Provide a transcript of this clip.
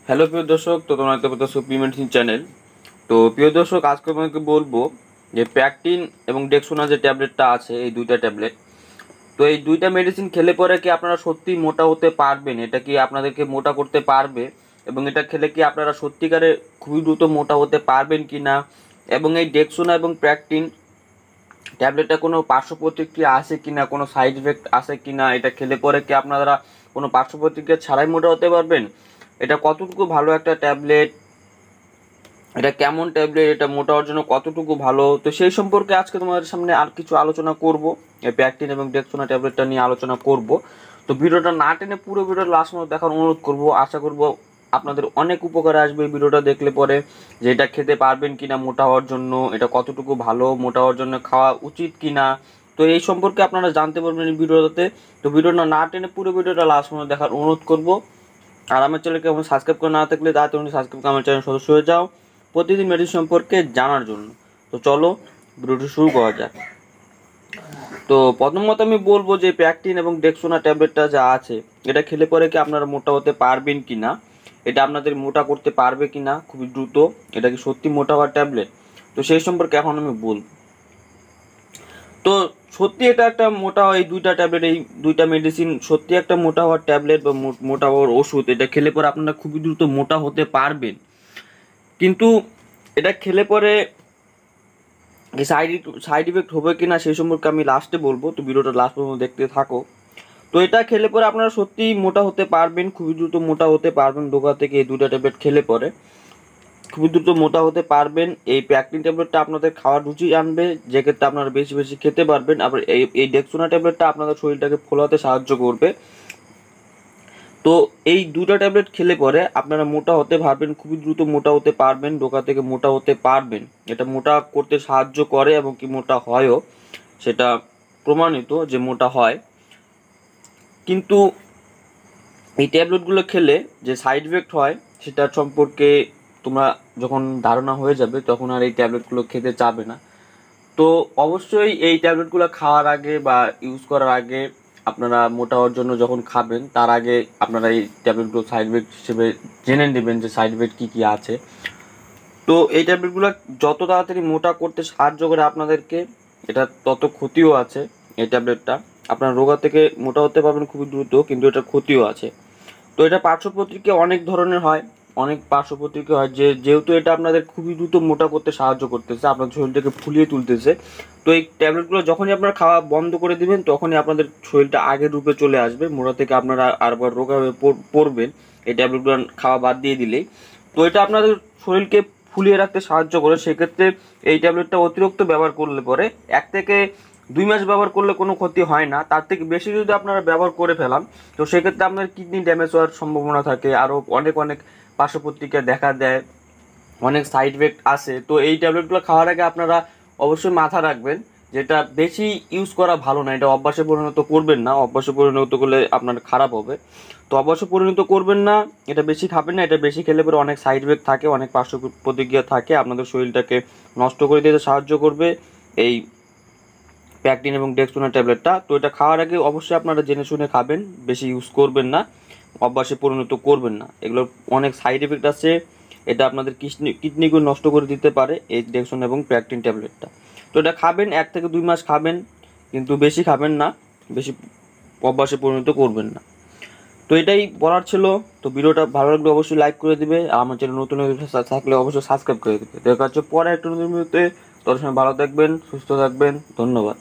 Hello প্রিয় দর্শক, তো তোমরা দেখতে পাচ্ছ মেডিসিন চ্যানেল। তো প্রিয় দর্শক, আজকে তোমাকে বলবো যে প্যাকটিন এবং ডেক্সোনা যে ট্যাবলেটটা আছে, এই দুইটা ট্যাবলেট, তো এই দুইটা মেডিসিন খেলে পরে কি আপনারা সত্যি মোটা হতে পারবেন? এটা কি আপনাদেরকে মোটা করতে পারবে? এবং এটা খেলে কি আপনারা সত্যিকারে খুবই দ্রুত মোটা হতে পারবেন কি না? এবং এই ডেক্সোনা এবং প্যাকটিন ট্যাবলেটটা কোনো পার্শ্ব প্রতিক্রিয়া আছে কি না, কোনো সাইড এফেক্ট আছে কি না, এটা খেলে পরে কি আপনারা কোনো পার্শ্ব প্রতিক্রিয়া ছাড়াই মোটা হতে পারবেন? এটা কতটুকু ভালো একটা ট্যাবলেট, এটা কেমন ট্যাবলেট, এটা মোটা হওয়ার জন্য কতটুকু ভালো, তো সেই সম্পর্কে আজকে তোমাদের সামনে আর কিছু আলোচনা করব। এই প্যাকটিন এবং ডেক্সোনা ট্যাবলেটটা নিয়ে আলোচনা করব। তো ভিডিওটা না টেনে পুরো ভিডিও লাস্ট পর্যন্ত দেখার অনুরোধ করব। আশা করব আপনাদের অনেক উপকারে আসবে এই ভিডিওটা দেখলে পরে, যে এটা খেতে পারবেন কিনা মোটা হওয়ার জন্য, এটা কতটুকু ভালো, মোটা হওয়ার জন্য খাওয়া উচিত কিনা, তো এই সম্পর্কে আপনারা জানতে পারবেন এই ভিডিওতে। তো ভিডিওটা না টেনে পুরো ভিডিওটা লাস্ট পর্যন্ত দেখার অনুরোধ করব। আর আমার চ্যানেলকে আমার সাবস্ক্রাইব করে না থাকলে তাড়াতাড়ি সাবস্ক্রাইব করে আমার চ্যানেল সদস্য হয়ে যাও প্রতিদিন মেডিসিন সম্পর্কে জানার জন্য। তো চলো ভিডিওটি শুরু করা যাক। তো প্রথমত আমি বলবো যে প্যাকটিন এবং ডেক্সোনা ট্যাবলেটটা যা আছে, এটা খেলে পরে কি আপনারা মোটা হতে পারবেন কি না, এটা আপনাদের মোটা করতে পারবে কি না খুবই দ্রুত, এটা কি সত্যি মোটা হওয়ার ট্যাবলেট, তো সেই সম্পর্কে এখন আমি বলবো। তো সত্যি এটা একটা মোটা, এই দুইটা ট্যাবলেট, এই দুইটা মেডিসিন সত্যি একটা মোটা হওয়ার ট্যাবলেট বা মোটা হওয়ার ওষুধ। এটা খেলে পরে আপনারা খুবই দ্রুত মোটা হতে পারবেন, কিন্তু এটা খেলে পরে সাইড ইফেক্ট হবে কিনা সেই সম্পর্কে আমি লাস্টে বলবো, তো ভিডিওটা লাস্ট পর্যন্ত দেখতে থাকো। তো এটা খেলে পরে আপনারা সত্যিই মোটা হতে পারবেন, খুবই দ্রুত মোটা হতে পারবেন। দোকান থেকে এই দুটো ট্যাবলেট খেলে পরে খুবই দ্রুত মোটা হতে পারবেন। এই প্যাকটিন ট্যাবলেটটা আপনাদের খাওয়ার রুচি আনবে, যে ক্ষেত্রে আপনারা বেশি বেশি খেতে পারবেন। আবার এই ডেক্সোনা ট্যাবলেটটা আপনাদের শরীরটাকে ফোলাতে সাহায্য করবে। তো এই দুটো ট্যাবলেট খেলে পরে আপনারা মোটা হতে পারবেন, খুবই দ্রুত মোটা হতে পারবেন, ডোকা থেকে মোটা হতে পারবেন। এটা মোটা করতে সাহায্য করে এবং কি মোটা হয়ও, সেটা প্রমাণিত যে মোটা হয়। কিন্তু এই ট্যাবলেটগুলো খেলে যে সাইড এফেক্ট হয় সেটার সম্পর্কে তোমরা যখন ধারণা হয়ে যাবে, তখন আর এই ট্যাবলেটগুলো খেতে চাবে না। তো অবশ্যই এই ট্যাবলেটগুলো খাওয়ার আগে বা ইউজ করার আগে আপনারা মোটা হওয়ার জন্য যখন খাবেন, তার আগে আপনারা এই ট্যাবলেটগুলো সাইড এফেক্ট হিসেবে জেনে নেবেন যে সাইড এফেক্ট কী কী আছে। তো এই ট্যাবলেটগুলো যত তাড়াতাড়ি মোটা করতে সাহায্য করে আপনাদেরকে, এটা তত ক্ষতিও আছে। এই ট্যাবলেটটা আপনার রোগা থেকে মোটা হতে পারবেন খুবই দ্রুত, কিন্তু এটা ক্ষতিও আছে। তো এটা পার্শ্ব প্রতিক্রিয়া অনেক ধরনের হয়, অনেক পার্শ্ব প্রতিক্রিয়া হয়, যেহেতু এটা আপনাদের খুবই দ্রুত মোটা করতে সাহায্য করতেছে, আপনার শরীরটাকে ফুলিয়ে তুলতেছে। তো এই ট্যাবলেটগুলো যখনই আপনারা খাওয়া বন্ধ করে দিবেন, তখনই আপনাদের শরীরটা আগের রূপে চলে আসবে, মোটা থেকে আপনারা আরবার রোগা হয়ে পড়বেন এই ট্যাবলেটগুলো খাওয়া বাদ দিয়ে দিলেই। তো এটা আপনাদের শরীরকে ফুলিয়ে রাখতে সাহায্য করে। সেক্ষেত্রে এই ট্যাবলেটটা অতিরিক্ত ব্যবহার করলে পরে 1 থেকে 2 মাস ব্যবহার করলে কোনো ক্ষতি হয় না। তার থেকে বেশি যদি আপনারা ব্যবহার করে ফেলান, তো সেক্ষেত্রে আপনার কিডনি ড্যামেজ হওয়ার সম্ভাবনা থাকে, আরও অনেক অনেক পার্শ্ব প্রতিক্রিয়া দেখা দেয়, অনেক সাইড এফেক্ট আসে। তো এই ট্যাবলেটগুলো খাওয়ার আগে আপনারা অবশ্যই মাথা রাখবেন, যেটা বেশি ইউজ করা ভালো না, এটা অভ্যাসে পরিণত করবেন না, অভ্যাসে পরিণত করলে আপনার খারাপ হবে। তো অভ্যাসে পরিণত করবেন না, এটা বেশি খাবেন না, এটা বেশি খেলে পরে অনেক সাইড এফেক্ট থাকে, অনেক পার্শ্ব প্রতিক্রিয়া থাকে, আপনাদের শরীরটাকে নষ্ট করে দিতে সাহায্য করবে এই প্যাকটিন এবং ডেক্সোনা ট্যাবলেটটা। তো এটা খাওয়ার আগে অবশ্যই আপনারা জেনে শুনে খাবেন, বেশি ইউজ করবেন না, অভ্যাসে পরিণত করবেন না। এগুলোর অনেক সাইড এফেক্ট আছে, এটা আপনাদের কিডনিকে নষ্ট করে দিতে পারে এই ডেক্সোনা এবং প্যাকটিন ট্যাবলেটটা। তো এটা খাবেন, 1 থেকে 2 মাস খাবেন, কিন্তু বেশি খাবেন না, বেশি অভ্যাসে পরিণত করবেন না। তো এটাই বলার ছিল। তো ভিডিওটা ভালো লাগলে অবশ্যই লাইক করে দিবে, আর আমার চ্যানেল নতুন থাকলে অবশ্যই সাবস্ক্রাইব করে দিবে। দেখা হচ্ছে পরে একটা নতুন ভিডিওতে। তোর সময় ভালো থাকবেন, সুস্থ থাকবেন, ধন্যবাদ।